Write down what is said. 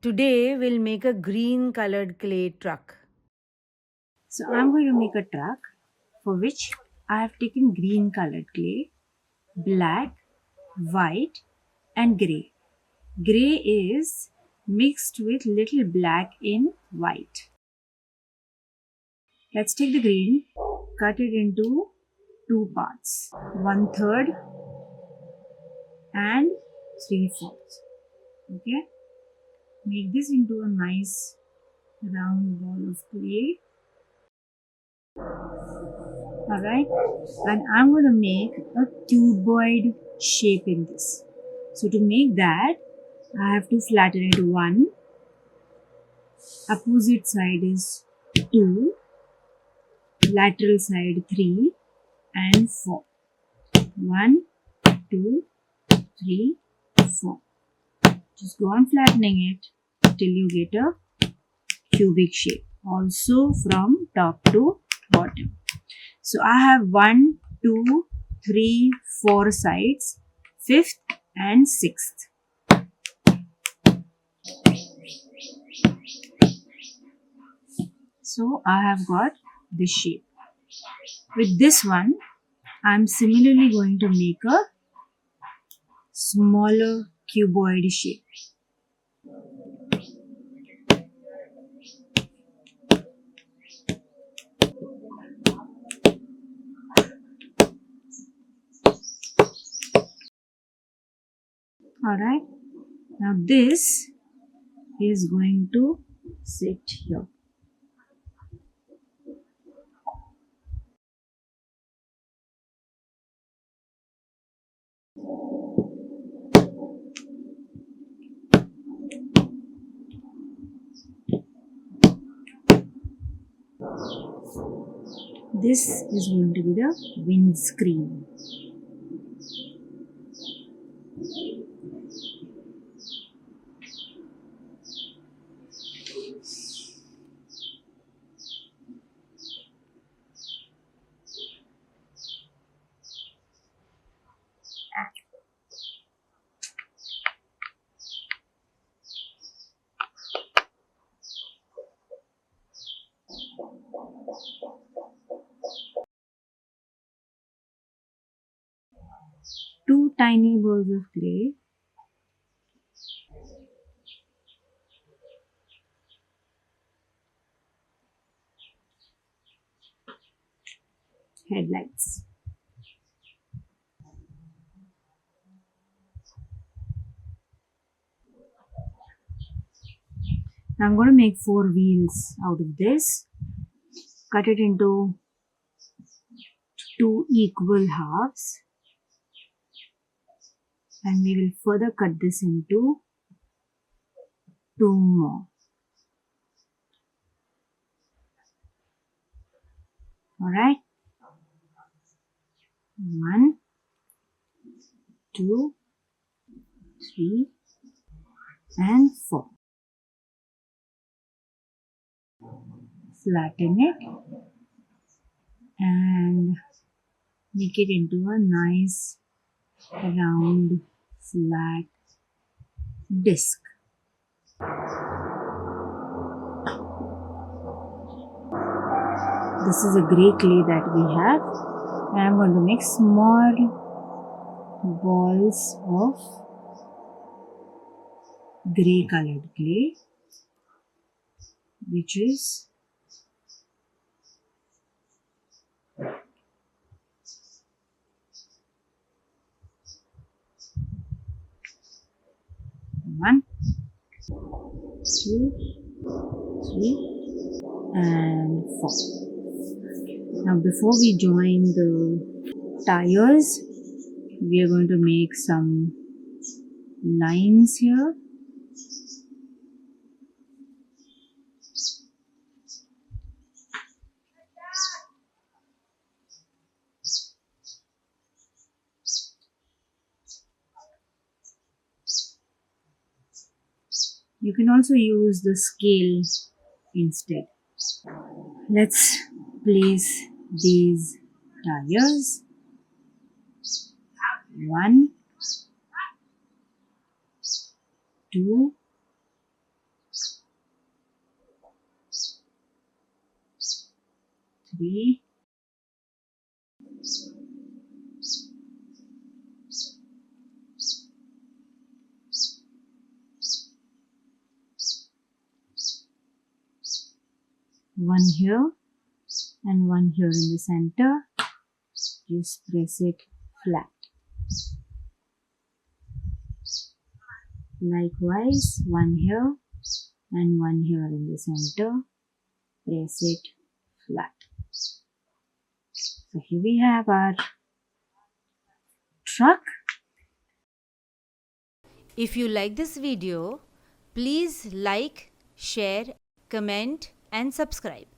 Today we'll make a green colored clay truck. So I'm going to make a truck for which I have taken green colored clay, black, white and grey. Grey is mixed with little black in white. Let's take the green, cut it into two parts, 1/3 and 3/4. Okay, make this into a nice round ball of clay. Alright, and I'm going to make a cuboid shape in this. So to make that, I have to flatten it 1, opposite side is 2, lateral side 3 and 4. 1, 2, 3, 4. Just go on flattening it till you get a cubic shape, also from top to bottom. So I have 1, 2, 3, 4 sides, 5th and 6th. So I have got this shape. With this one, I am similarly going to make a smaller cuboid shape. Alright, now this is going to sit here. This is going to be the windscreen. Two tiny balls of clay. Headlights. Now I'm going to make 4 wheels out of this. Cut it into 2 equal halves. And we will further cut this into 2 more. Alright. 1, 2, 3 and 4. Flatten it and make it into a nice round flat disc. This is a grey clay that we have, and I'm going to make small balls of grey colored clay, which is one, 2, 3 and 4. Now before we join the tires, we are going to make some lines here. You can also use the scale instead. Let's place these tires. 1, 2, 3. One here and one here in the center. Just press it flat. Likewise, one here and one here in the center. Press it flat. So here we have our truck. If you like this video, please like, share, comment and subscribe.